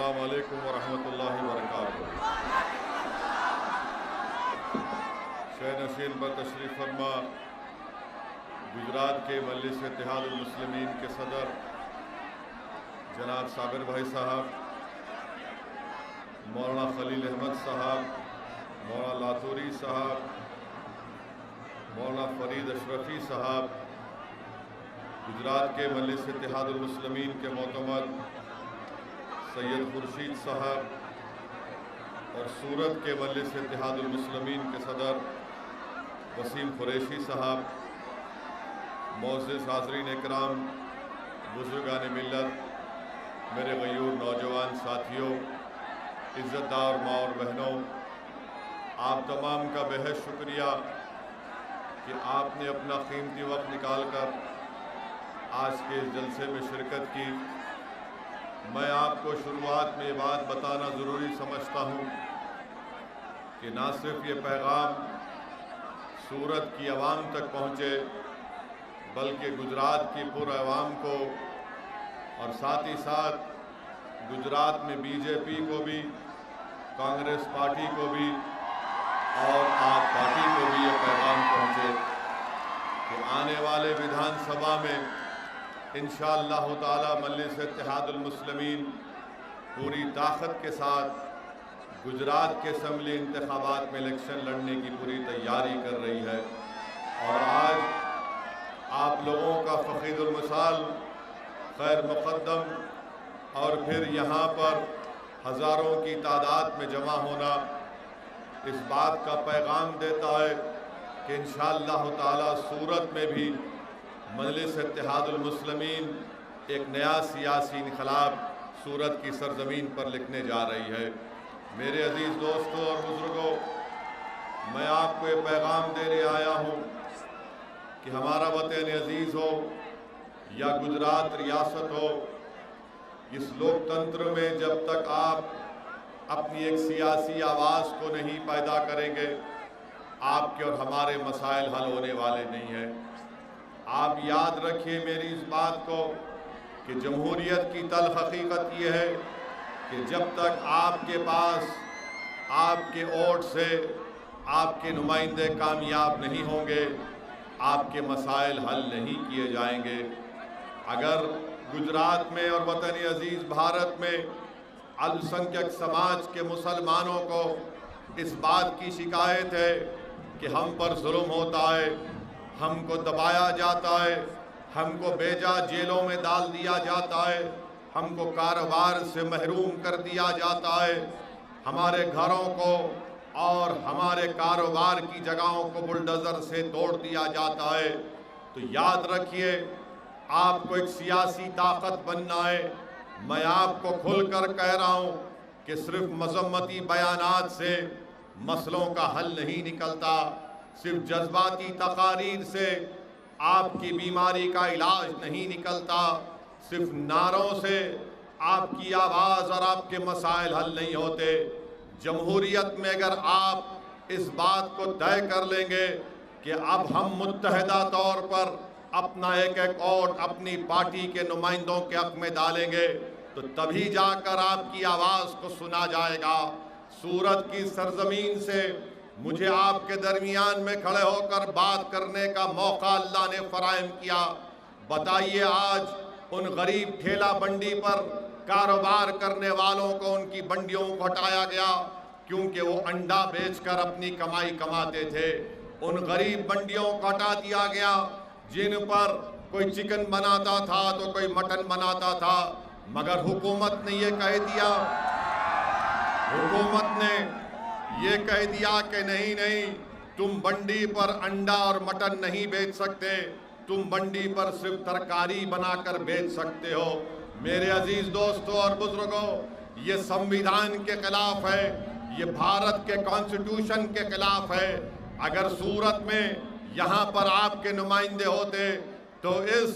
अस्सलाम वालेकुम वरहमतुल्लाहि वबरकातुहू। शहर नशीन पर तशरीफ़ फरमा गुजरात के मजलिस इत्तेहादुल मुस्लिमीन के सदर जनाब साबिर भाई साहब, मौलाना खलील अहमद साहब, मौलाना लातूरी साहब, मौलाना फरीद अशरफी साहब, गुजरात के मजलिस इत्तेहादुल मुस्लिमीन के मोतमद सैयद खुर्शीद साहब और सूरत के मजलिस इत्तेहादुल मुस्लिमीन के सदर वसीम कुरैशी साहब, मोअज़्ज़िज़ हाज़रीन इकराम, बुज़ुर्गान मिल्लत, मेरे गयूर नौजवान साथियों, इज़्ज़तदार माँ और बहनों, आप तमाम का बेहद शुक्रिया कि आपने अपना कीमती वक्त निकाल कर आज के इस जलसे में शिरकत की। मैं आपको शुरुआत में ये बात बताना ज़रूरी समझता हूँ कि ना सिर्फ ये पैगाम सूरत की आवाम तक पहुँचे बल्कि गुजरात की पूरे आवाम को और साथ ही साथ गुजरात में बीजेपी को भी, कांग्रेस पार्टी को भी और आप पार्टी को भी ये पैगाम पहुँचे कि आने वाले विधानसभा में इंशाअल्लाह ताला मजलिस इत्तेहादुल मुस्लिमीन पूरी ताकत के साथ गुजरात के असम्बली इंतखाबात में इलेक्शन लड़ने की पूरी तैयारी कर रही है। और आज आप लोगों का फ़कीदुल मिसाल, खैर मुक़द्दम और फिर यहाँ पर हज़ारों की तादाद में जमा होना इस बात का पैगाम देता है कि इंशाअल्लाह ताला सूरत में भी मजलिस इत्तेहादुल मुस्लिमीन एक नया सियासी इनकलाब सूरत की सरजमीन पर लिखने जा रही है। मेरे अजीज़ दोस्तों और बुज़ुर्गों, मैं आपको ये पैगाम देने आया हूँ कि हमारा वतन अजीज़ हो या गुजरात रियासत हो, इस लोकतंत्र में जब तक आप अपनी एक सियासी आवाज़ को नहीं पैदा करेंगे, आपके और हमारे मसाइल हल होने वाले नहीं हैं। आप याद रखिए मेरी इस बात को कि जमहूरियत की तल्ख़ हकीकत ये है कि जब तक आपके पास आपके वोट से आपके नुमाइंदे कामयाब नहीं होंगे, आपके मसाइल हल नहीं किए जाएंगे। अगर गुजरात में और वतन अजीज़ भारत में अल्पसंख्यक समाज के मुसलमानों को इस बात की शिकायत है कि हम पर जुल्म होता है, हमको दबाया जाता है, हमको बेजा जेलों में डाल दिया जाता है, हमको कारोबार से महरूम कर दिया जाता है, हमारे घरों को और हमारे कारोबार की जगहों को बुलडोज़र से तोड़ दिया जाता है, तो याद रखिए आपको एक सियासी ताकत बनना है। मैं आपको खुलकर कह रहा हूँ कि सिर्फ मज़म्मती बयानात से मसलों का हल नहीं निकलता, सिर्फ जज्बाती तकारीर से आपकी बीमारी का इलाज नहीं निकलता, सिर्फ नारों से आपकी आवाज़ और आपके मसाइल हल नहीं होते। जमहूरियत में अगर आप इस बात को तय कर लेंगे कि अब हम मुत्तहिदा तौर पर अपना एक एक वोट अपनी पार्टी के नुमाइंदों के हक़ में डालेंगे, तो तभी जाकर आपकी आवाज़ को सुना जाएगा। सूरत की सरजमीन से मुझे आपके दरमियान में खड़े होकर बात करने का मौका अल्लाह ने फराहम किया। बताइए, आज उन गरीब ठेला बंडी पर कारोबार करने वालों को उनकी बंडियों को हटाया गया क्योंकि वो अंडा बेचकर अपनी कमाई कमाते थे। उन गरीब बंडियों को हटा दिया गया जिन पर कोई चिकन बनाता था तो कोई मटन बनाता था, मगर हुकूमत ने ये कह दिया, हुकूमत ने ये कह दिया कि नहीं नहीं, तुम बंडी पर अंडा और मटन नहीं बेच सकते, तुम बंडी पर सिर्फ तरकारी बनाकर बेच सकते हो। मेरे अजीज दोस्तों और बुजुर्गों, ये संविधान के खिलाफ है, ये भारत के कॉन्स्टिट्यूशन के खिलाफ है। अगर सूरत में यहाँ पर आपके नुमाइंदे होते तो इस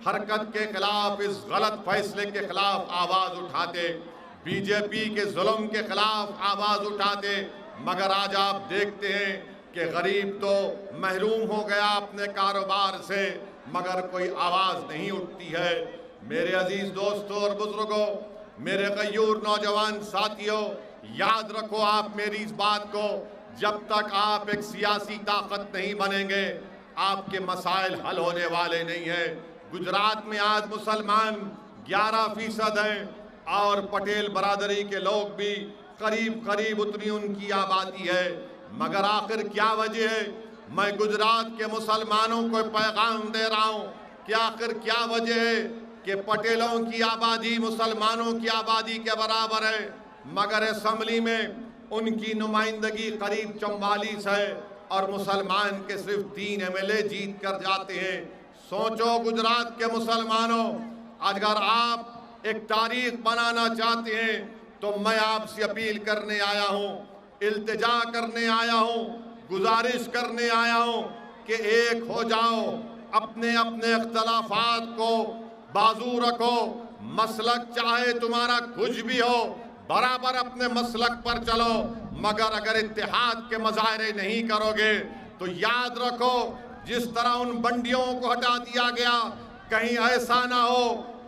हरकत के खिलाफ, इस गलत फैसले के खिलाफ आवाज़ उठाते, बीजेपी के जुल्म के खिलाफ आवाज़ उठाते। मगर आज आप देखते हैं कि गरीब तो महरूम हो गया अपने कारोबार से, मगर कोई आवाज़ नहीं उठती है। मेरे अजीज़ दोस्तों और बुजुर्गों, मेरे गयूर नौजवान साथियों, याद रखो आप मेरी इस बात को, जब तक आप एक सियासी ताकत नहीं बनेंगे आपके मसाइल हल होने वाले नहीं हैं। गुजरात में आज मुसलमान 11% हैं और पटेल बरादरी के लोग भी करीब करीब उतनी उनकी आबादी है। मगर आखिर क्या वजह है? मैं गुजरात के मुसलमानों को पैगाम दे रहा हूँ कि आखिर क्या वजह है कि पटेलों की आबादी मुसलमानों की आबादी के बराबर है, मगर असेंबली में उनकी नुमाइंदगी करीब 44 है और मुसलमान के सिर्फ 3 MLA जीत कर जाते हैं। सोचो गुजरात के मुसलमानों, अगर आप एक तारीख बनाना चाहते हैं तो मैं आपसे अपील करने आया हूँ, इल्तिजा करने आया हूँ, गुजारिश करने आया हूँ कि एक हो जाओ, अपने अपने इख्तलाफात को बाजू रखो। मसलक चाहे तुम्हारा कुछ भी हो, बराबर अपने मसलक पर चलो, मगर अगर इत्तेहाद के मज़ाहरे नहीं करोगे तो याद रखो जिस तरह उन बंडियों को हटा दिया गया, कहीं ऐसा ना हो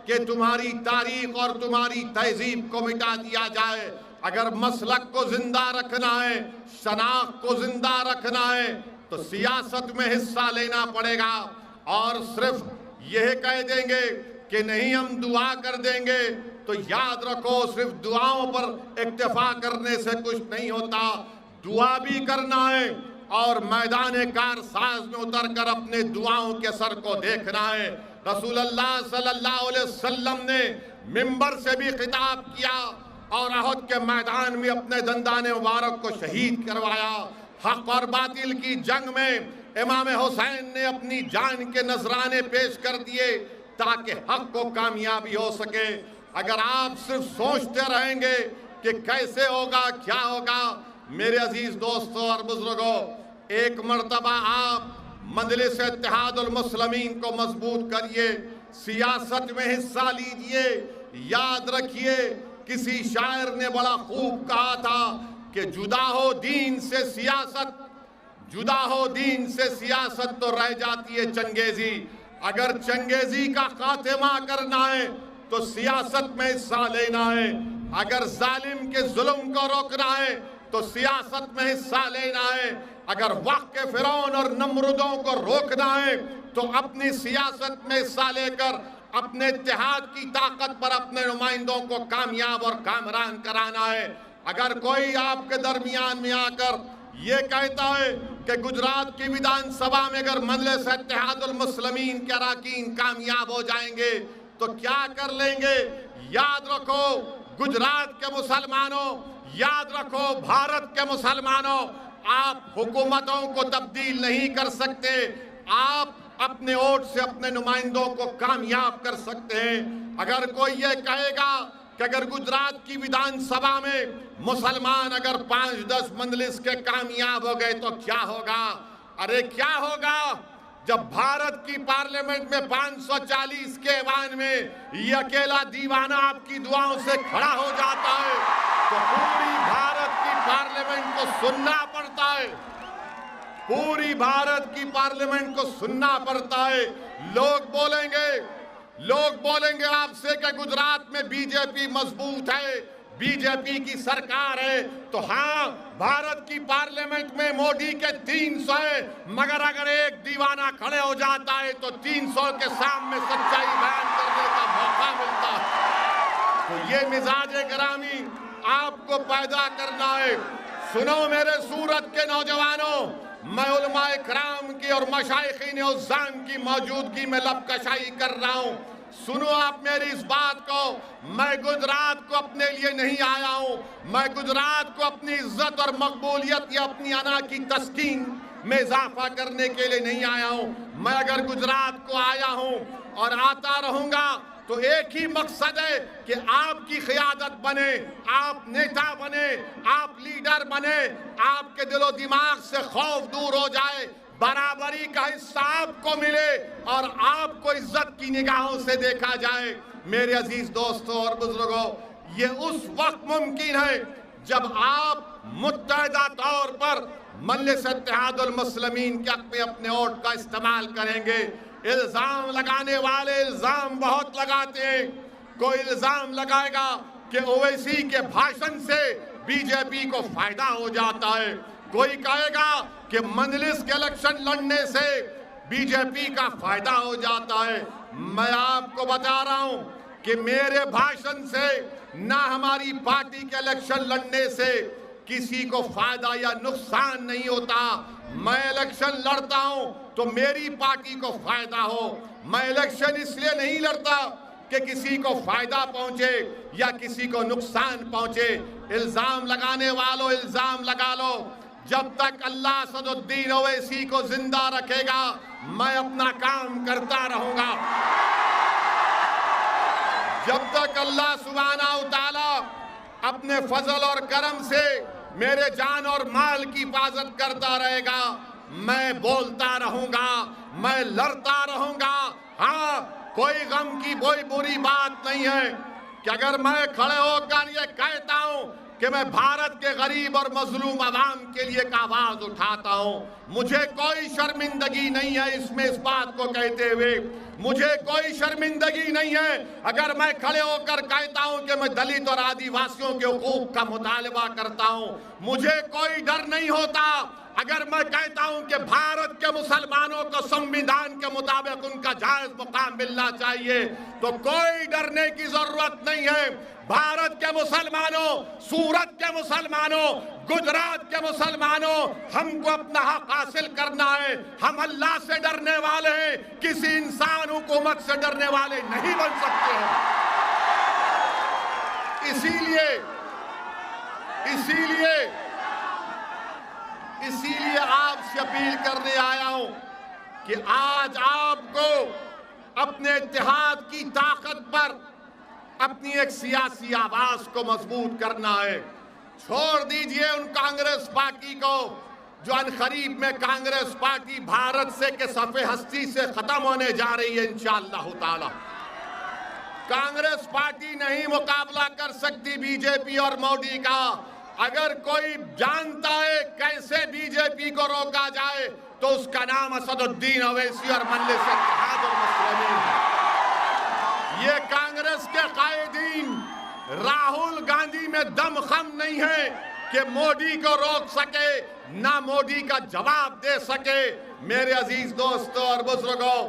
कि तुम्हारी तारीख और तुम्हारी तहजीब को मिटा दिया जाए। अगर मसलक को जिंदा रखना है, शनाख्त को जिंदा रखना है तो सियासत में हिस्सा लेना पड़ेगा। और सिर्फ यह कह देंगे कि नहीं हम दुआ कर देंगे तो याद रखो सिर्फ दुआओं पर इक्तफा करने से कुछ नहीं होता, दुआ भी करना है और मैदान कारसाज में उतरकर अपने दुआओं के असर को देखना है। रसूलुल्लाह सल्लल्लाहु अलैहि वसल्लम ने मिंबर से भी खिताब किया और अहद के मैदान में अपने दंदाने मुबारक को शहीद करवाया। हक और बातिल की जंग में इमाम हुसैन ने अपनी जान के नजराने पेश कर दिए ताकि हक को कामयाबी हो सके। अगर आप सिर्फ सोचते रहेंगे कि कैसे होगा क्या होगा, मेरे अजीज दोस्तों और बुजुर्गों, एक मर्तबा आप मजलिस इत्तेहादुल मुस्लिमीन को मजबूत करिए, सियासत में हिस्सा लीजिए। याद रखिए किसी शायर ने बड़ा खूब कहा था कि जुदा हो दीन से सियासत, जुदा हो दीन से सियासत तो रह जाती है चंगेजी। अगर चंगेजी का खात्मा करना है तो सियासत में हिस्सा लेना है, अगर जालिम के जुल्म को रोकना है तो सियासत में हिस्सा लेना है, अगर वक्त के फिरौन और नमरूदों को रोकना है तो अपनी सियासत में हिस्सा लेकर अपने इत्तेहाद की ताकत पर अपने नुमाइंदों को कामयाब और कामरान कराना है। अगर कोई आपके दरमियान में आकर ये कहता है कि गुजरात की विधानसभा में अगर मजलिस इत्तेहादुल मुस्लिमीन के अरकान कामयाब हो जाएंगे तो क्या कर लेंगे, याद रखो गुजरात के मुसलमानों, याद रखो भारत के मुसलमानों, आप हुकूमतों को तब्दील नहीं कर सकते, आप अपने वोट से अपने नुमाइंदों को कामयाब कर सकते हैं। अगर कोई ये कहेगा कि अगर गुजरात की विधानसभा में मुसलमान अगर 5-10 मजलिस के कामयाब हो गए तो क्या होगा? अरे क्या होगा जब भारत की पार्लियामेंट में 540 के ऐवान में ये अकेला दीवाना आपकी दुआओं से खड़ा हो जाता है तो पूरी भारत की पार्लियामेंट को सुनना पड़ता है, पूरी भारत की पार्लियामेंट को सुनना पड़ता है। लोग बोलेंगे आपसे कि गुजरात में बीजेपी मजबूत है, बीजेपी की सरकार है, तो हाँ भारत की पार्लियामेंट में मोदी के 300 है, मगर अगर एक दीवाना खड़े हो जाता है तो 300 के सामने सच्चाई बयान करने का मौका मिलता है। तो ये मिजाज गिरामी आपको पैदा करना है। सुनो मेरे सूरत के नौजवानों, मैं उलमाए कराम की और मशाइखीन उज़्ज़ाम की मौजूदगी में लबकशाई कर रहा हूँ। सुनो आप मेरी इस बात को, मैं गुजरात को अपने लिए नहीं आया हूँ, मैं गुजरात को अपनी इज्जत और मकबूलियत या अपनी अना की तस्कीन में इजाफा करने के लिए नहीं आया हूँ। मैं अगर गुजरात को आया हूँ और आता रहूँगा तो एक ही मकसद है कि आपकी क़ियादत बने, आप नेता बने, आप लीडर बने, आपके दिलो दिमाग से खौफ दूर हो जाए, बराबरी का हिस्सा आपको मिले और आपको इज्जत की निगाहों से देखा जाए। मेरे अजीज दोस्तों और बुजुर्गों, ये उस वक्त मुमकिन है जब आप मुत्तहदा तौर पर मजलिस इत्तेहादुल मुस्लिमीन के हक़ में अपने वोट का इस्तेमाल करेंगे। इल्ज़ाम लगाने वाले इल्ज़ाम बहुत लगाते हैं, कोई इल्ज़ाम लगाएगा कि ओवैसी के भाषण से बीजेपी को फायदा हो जाता है। कोई कहेगा कि मजलिस के इलेक्शन लड़ने से बीजेपी का फायदा हो जाता है। मैं आपको बता रहा हूं कि मेरे भाषण से ना हमारी पार्टी के इलेक्शन लड़ने से किसी को फायदा या नुकसान नहीं होता। मैं इलेक्शन लड़ता हूं तो मेरी पार्टी को फायदा हो। मैं इलेक्शन इसलिए नहीं लड़ता कि किसी को फायदा पहुंचे या किसी को नुकसान पहुंचे। इल्जाम लगाने वालों इल्जाम लगा लो। जब तक अल्लाह असदुद्दीन ओवैसी को जिंदा रखेगा मैं अपना काम करता रहूंगा। जब तक अल्लाह सुब्हानहू तआला अपने फजल और करम से मेरे जान और माल की हिफाजत करता रहेगा मैं बोलता रहूंगा, मैं लड़ता रहूंगा। हाँ, कोई गम की कोई बुरी बात नहीं है कि अगर मैं खड़े होकर ये कहता हूं कि मैं भारत के गरीब और मजलूम आवाम के लिए एक आवाज उठाता हूं। मुझे कोई शर्मिंदगी नहीं है इसमें, इस बात को कहते हुए मुझे कोई शर्मिंदगी नहीं है अगर मैं खड़े होकर कहता हूं कि मैं दलित और आदिवासियों के हुकूक का मुतालबा करता हूं। मुझे कोई डर नहीं होता अगर मैं कहता हूं कि भारत के मुसलमानों को संविधान के मुताबिक उनका जायज मुकाम मिलना चाहिए, तो कोई डरने की जरूरत नहीं है। भारत के मुसलमानों, सूरत के मुसलमानों, गुजरात के मुसलमानों, हमको अपना हक हासिल करना है। हम अल्लाह से डरने वाले हैं, किसी इंसान हुकूमत से डरने वाले नहीं बन सकते हैं। इसीलिए आपसे अपील करने आया हूं कि आज आपको अपने इत्तेहाद की ताकत पर अपनी एक सियासी आवाज को मजबूत करना है। छोड़ दीजिए उन कांग्रेस पार्टी को जो अनकरीब में कांग्रेस पार्टी भारत से के सफ़े हस्ती से खत्म होने जा रही है इंशाअल्लाह ताला। कांग्रेस पार्टी नहीं मुकाबला कर सकती बीजेपी और मोदी का। अगर कोई जानता है कैसे बीजेपी को रोका जाए तो उसका नाम असदुद्दीन ओवैसी और मजलिस इत्तेहादुल मुस्लिमीन है। ये कांग्रेस के कायदीन राहुल गांधी में दमखम नहीं है कि मोदी को रोक सके, ना मोदी का जवाब दे सके। मेरे अजीज दोस्तों और बुजुर्गों,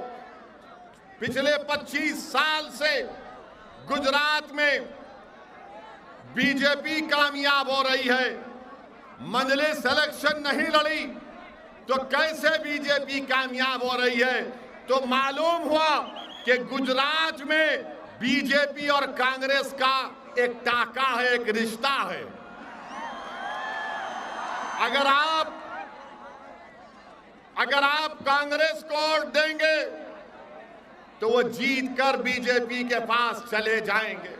पिछले 25 साल से गुजरात में बीजेपी कामयाब हो रही है। मजलिस इलेक्शन नहीं लड़ी तो कैसे बीजेपी कामयाब हो रही है? तो मालूम हुआ कि गुजरात में बीजेपी और कांग्रेस का एक टाका है, एक रिश्ता है। अगर आप कांग्रेस को वोट देंगे तो वो जीत कर बीजेपी के पास चले जाएंगे।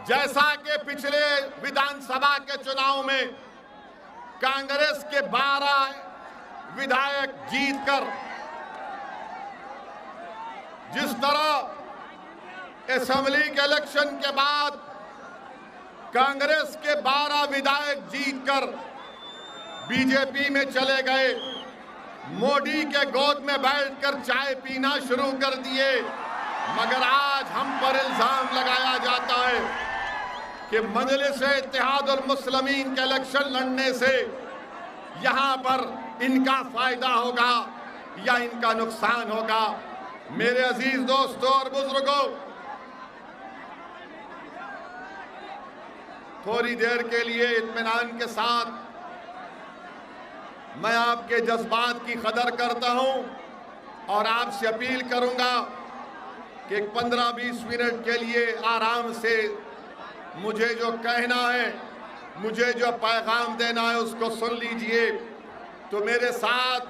जैसा कि पिछले विधानसभा के चुनाव में कांग्रेस के 12 विधायक जीतकर जिस तरह असेंबली के इलेक्शन के बाद कांग्रेस के 12 विधायक जीतकर बीजेपी में चले गए, मोदी के गोद में बैठकर चाय पीना शुरू कर दिए, मगर आज हम पर इल्जाम लगाया जाता है कि मजलिस इत्तेहादुल मुस्लिमीन के इलेक्शन लड़ने से यहां पर इनका फायदा होगा या इनका नुकसान होगा। मेरे अजीज दोस्तों और बुजुर्गों, थोड़ी देर के लिए इत्मीनान के साथ मैं आपके जज्बात की कदर करता हूं और आपसे अपील करूंगा कि 15-20 मिनट के लिए आराम से मुझे जो कहना है, मुझे जो पैगाम देना है उसको सुन लीजिए। तो मेरे साथ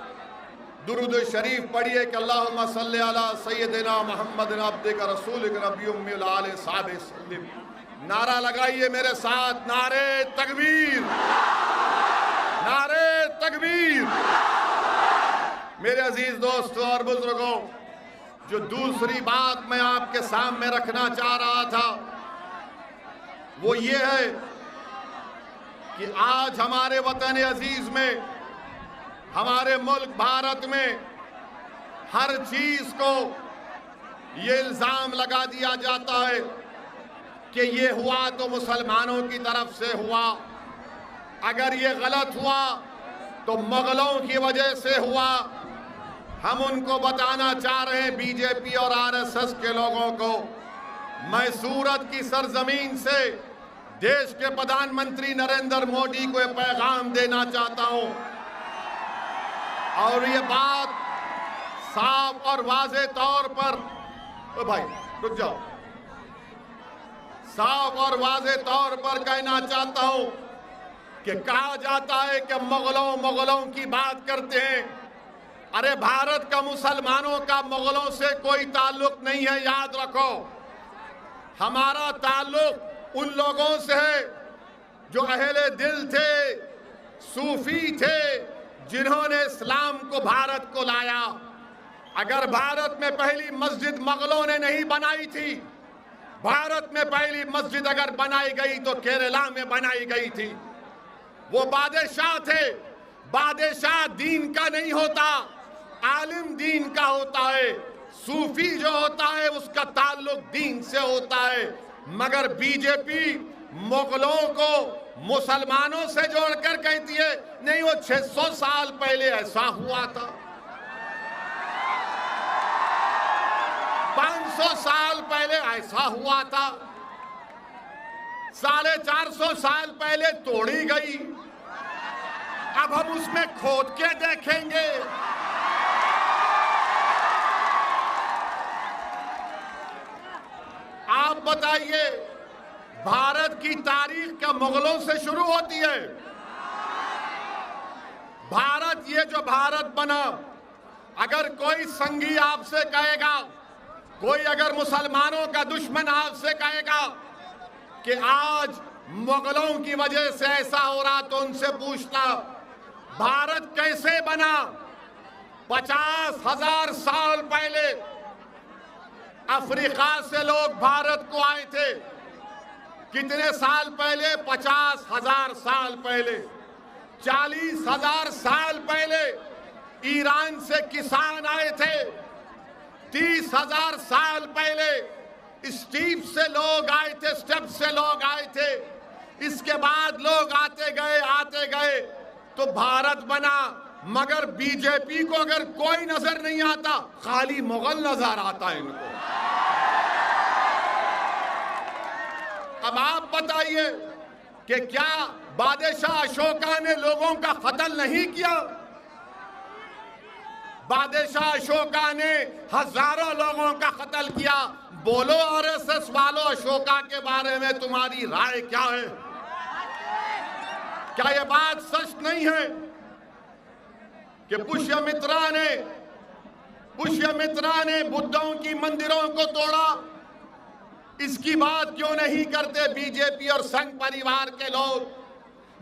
दुरूद शरीफ पढ़िए कि अल्लाहुम्मा सल्ली अला सय्यदिना मुहम्मद अब्दिका रसूलिका नबी उम्मी आले साहबे सल्लिम। नारा लगाइए मेरे साथ, नारे तकबीर, नारे तकबीर। मेरे अजीज दोस्तों और बुजुर्गों, जो दूसरी बात मैं आपके सामने रखना चाह रहा था वो ये है कि आज हमारे वतन अजीज में, हमारे मुल्क भारत में हर चीज को ये इल्जाम लगा दिया जाता है कि ये हुआ तो मुसलमानों की तरफ से हुआ, अगर ये गलत हुआ तो मुगलों की वजह से हुआ। हम उनको बताना चाह रहे हैं, बीजेपी और आरएसएस के लोगों को, मैं सूरत की सरजमीन से देश के प्रधानमंत्री नरेंद्र मोदी को एक पैगाम देना चाहता हूं और ये बात साफ और वाज़े तौर पर, ओ भाई रुक जाओ, साफ और वाज़े तौर पर कहना चाहता हूं कि कहा जाता है कि मुगलों की बात करते हैं। अरे भारत का मुसलमानों का मुगलों से कोई ताल्लुक नहीं है, याद रखो। हमारा ताल्लुक उन लोगों से है जो अहले दिल थे, सूफी थे, जिन्होंने इस्लाम को भारत को लाया। अगर भारत में पहली मस्जिद मुगलों ने नहीं बनाई थी, भारत में पहली मस्जिद अगर बनाई गई तो केरला में बनाई गई थी। वो बादशाह थे, बादशाह दीन का नहीं होता, आलिम दीन का होता है। सूफी जो होता है उसका ताल्लुक दीन से होता है। मगर बीजेपी मुगलों को मुसलमानों से जोड़कर कहती है नहीं, वो 600 साल पहले ऐसा हुआ था, 500 साल पहले ऐसा हुआ था, 450 साल पहले तोड़ी गई, अब हम उसमें खोद के देखेंगे। आप बताइए, भारत की तारीख क्या मुगलों से शुरू होती है? भारत, ये जो भारत बना, अगर कोई संगी आपसे कहेगा, कोई अगर मुसलमानों का दुश्मन आपसे कहेगा कि आज मुगलों की वजह से ऐसा हो रहा, तो उनसे पूछना भारत कैसे बना। 50,000 साल पहले अफ्रीका से लोग भारत को आए थे। कितने साल पहले? 50,000 साल पहले। 40,000 साल पहले ईरान से किसान आए थे। 30,000 साल पहले स्टीप से लोग आए थे, स्टेप से लोग आए थे। इसके बाद लोग आते गए तो भारत बना। मगर बीजेपी को अगर कोई नजर नहीं आता, खाली मुगल नजर आता है इनको। अब आप बताइए कि क्या बादशाह अशोका ने लोगों का कत्ल नहीं किया? बादशाह अशोका ने हजारों लोगों का कत्ल किया। बोलो आरएसएस वालों, अशोका के बारे में तुम्हारी राय क्या है? क्या यह बात सच नहीं है कि पुष्यमित्रा ने बुद्धों की मंदिरों को तोड़ा? इसकी बात क्यों नहीं करते बीजेपी और संघ परिवार के लोग?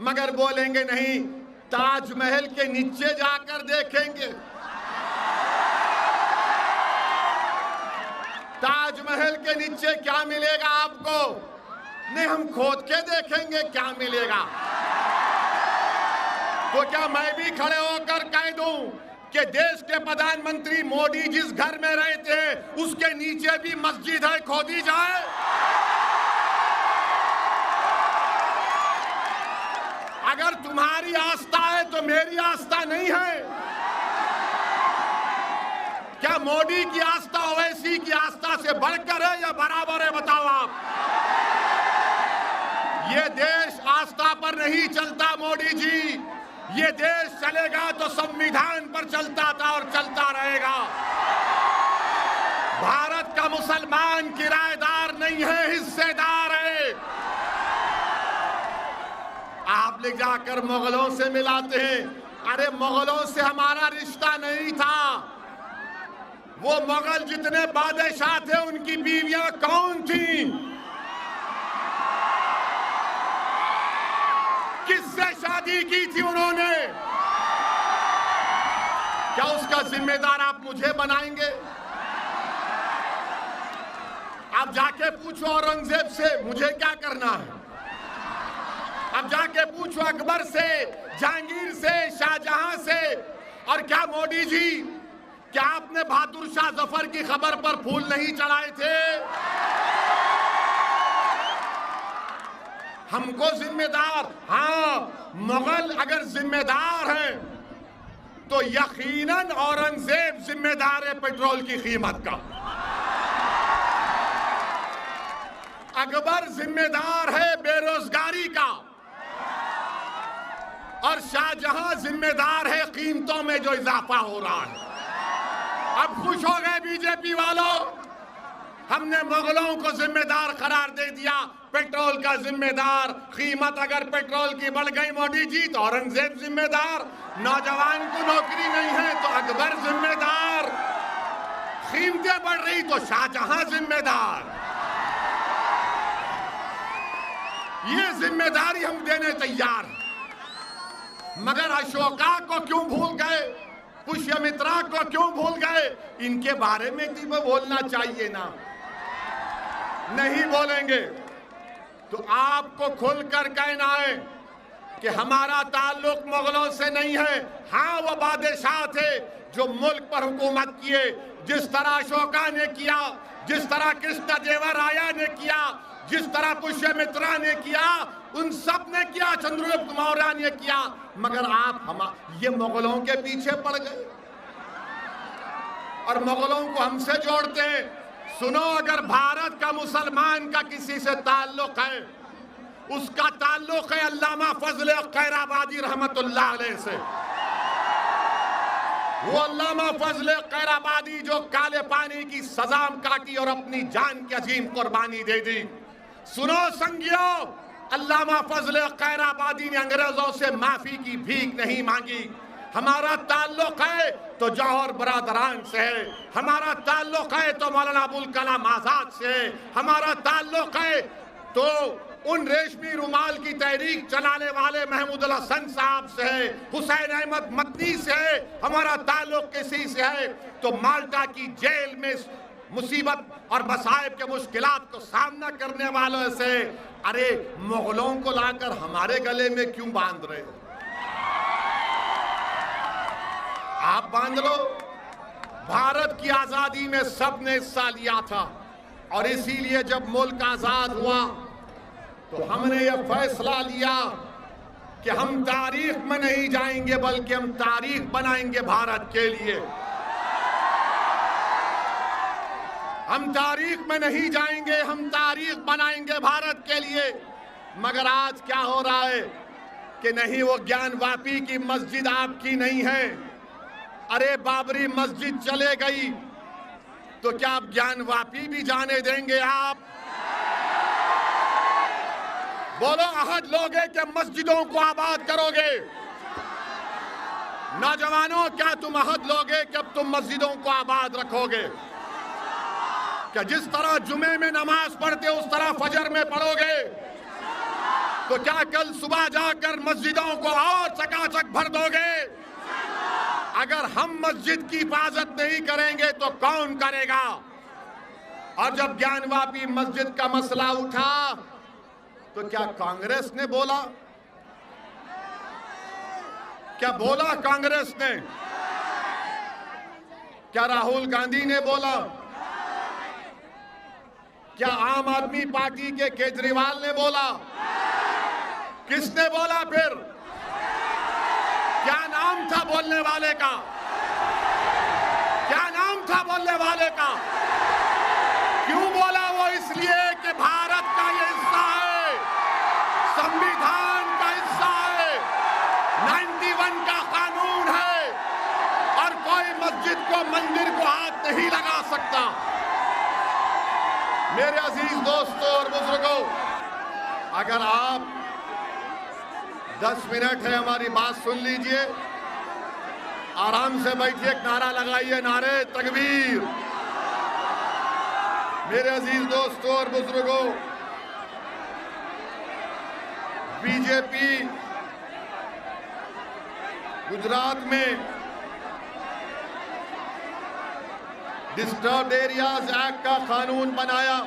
मगर बोलेंगे नहीं, ताजमहल के नीचे जाकर देखेंगे, ताजमहल के नीचे क्या मिलेगा आपको? नहीं, हम खोद के देखेंगे क्या मिलेगा। तो क्या मैं भी खड़े होकर कह दूं कि देश के प्रधानमंत्री मोदी जिस घर में रहते हैं उसके नीचे भी मस्जिद है, खोदी जाए? अगर तुम्हारी आस्था है तो मेरी आस्था नहीं है। क्या मोदी की आस्था ओवैसी की आस्था से बढ़कर है या बराबर है? बताओ आप। ये देश आस्था पर नहीं चलता मोदी जी। ये देश चलेगा तो संविधान पर चलता था और चलता रहेगा। भारत का मुसलमान किराएदार नहीं है, हिस्सेदार है। आप ले जाकर मुगलों से मिलाते हैं। अरे मुगलों से हमारा रिश्ता नहीं था। वो मुगल जितने बादशाह थे उनकी बीवियां कौन थीं? किससे शादी की थी उन्होंने? क्या उसका जिम्मेदार आप मुझे बनाएंगे? आप जाके पूछो औरंगजेब से मुझे क्या करना है। अब जाके पूछो अकबर से, जहांगीर से, शाहजहां से। और क्या मोदी जी, क्या आपने बहादुर शाह जफर की खबर पर फूल नहीं चढ़ाए थे? हमको जिम्मेदार, हाँ मुगल अगर जिम्मेदार हैं तो यकीनन औरंगजेब जिम्मेदार है पेट्रोल की कीमत का। अकबर जिम्मेदार है बेरोजगारी का और शाहजहां जिम्मेदार है कीमतों में जो इजाफा हो रहा है। अब खुश हो गए बीजेपी वालों, हमने मुगलों को जिम्मेदार करार दे दिया, पेट्रोल का जिम्मेदार। कीमत अगर पेट्रोल की बढ़ गई मोदी जी तो औरंगजेब जिम्मेदार, नौजवान को नौकरी नहीं है तो अकबर जिम्मेदार, कीमतें बढ़ रही तो शाहजहां जिम्मेदार। ये जिम्मेदारी हम देने तैयार हैं। मगर अशोका को क्यों भूल गए, पुष्यमित्रा को क्यों भूल गए? इनके बारे में भी बोलना चाहिए ना। नहीं बोलेंगे तो आपको खुलकर कहना है कि हमारा ताल्लुक मुगलों से नहीं है। हाँ, वो बादशाह थे जो मुल्क पर हुकूमत किए, जिस तरह अशोका ने किया, जिस तरह कृष्णदेवराया ने किया, जिस तरह पुष्यमित्रा ने किया, उन सब ने किया, चंद्रगुप्त मौर्य ने किया। मगर आप ये मुगलों के पीछे पड़ गए और मुगलों को हमसे जोड़ते हैं। सुनो, अगर भारत का मुसलमान का किसी से ताल्लुक है, उसका ताल्लुक है अल्लामा फजल कैराबादी रहमतुल्लाह अलैह से। वो अल्लामा फजल कैराबादी जो काले पानी की सजा काटी और अपनी जान की अजीम कुर्बानी दे दी। सुनो संगियो, अल्लामा फजल कैराबादी ने अंग्रेजों से माफी की भीख नहीं मांगी। हमारा ताल्लुक है तो जौहर बरादरान से है, हमारा ताल्लुक है तो मौलाना अबुल कलाम आजाद से है, हमारा ताल्लुक है तो उन रेशमी रुमाल की तहरीक चलाने वाले महमूद अल हसन साहब से है, हुसैन अहमद मदनी से है, हमारा ताल्लुक किसी से है तो माल्टा की जेल में मुसीबत और मसाइब के मुश्किलात को सामना करने वालों से। अरे मुगलों को लाकर हमारे गले में क्यों बांध रहे हो? आप बांध लो। भारत की आजादी में सबने हिस्सा लिया था और इसीलिए जब मुल्क आजाद हुआ तो हमने यह फैसला लिया कि हम तारीख में नहीं जाएंगे बल्कि हम तारीख बनाएंगे भारत के लिए। हम तारीख में नहीं जाएंगे, हम तारीख बनाएंगे भारत के लिए। मगर आज क्या हो रहा है कि नहीं, वो ज्ञानवापी की मस्जिद आपकी नहीं है। अरे बाबरी मस्जिद चले गई तो क्या आप ज्ञानवापी भी जाने देंगे? आप बोलो, अहद लोगे कि मस्जिदों को आबाद करोगे? नौजवानों, क्या तुम अहद लोगे कि अब तुम मस्जिदों को आबाद रखोगे? क्या जिस तरह जुमे में नमाज पढ़ते उस तरह फजर में पढ़ोगे? तो क्या कल सुबह जाकर मस्जिदों को और चकाचक भर दोगे? अगर हम मस्जिद की हिफाजत नहीं करेंगे तो कौन करेगा? और जब ज्ञानवापी मस्जिद का मसला उठा तो क्या कांग्रेस ने बोला? क्या बोला कांग्रेस ने? क्या राहुल गांधी ने बोला? क्या आम आदमी पार्टी के केजरीवाल ने बोला? किसने बोला? फिर क्या नाम था बोलने वाले का? क्या नाम था बोलने वाले का? क्यों बोला वो? इसलिए कि भारत का ये हिस्सा है, संविधान का हिस्सा है, 91 का कानून है और कोई मस्जिद को, मंदिर को हाथ नहीं लगा सकता। मेरे अजीज दोस्तों और बुजुर्गों, अगर आप 10 मिनट है हमारी बात सुन लीजिए, आराम से बैठिए, एक नारा लगाइए, नारे तकबीर। मेरे अजीज दोस्तों और बुजुर्गों, बीजेपी गुजरात में डिस्टर्ब्ड एरियाज एक्ट का कानून बनाया।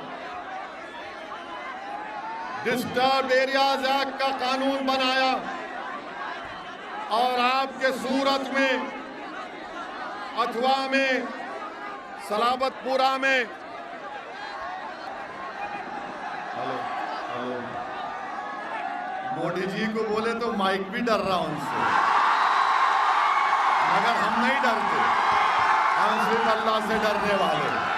डिस्टर्ब्ड एरियाज एक्ट का कानून बनाया और आपके सूरत में, अथवा में, सलाबतपुरा में, हेलो हेलो, मोदी जी को बोले तो माइक भी डर रहा उनसे, मगर हम नहीं डरते, हम सिर्फ अल्लाह से डरने वाले हैं।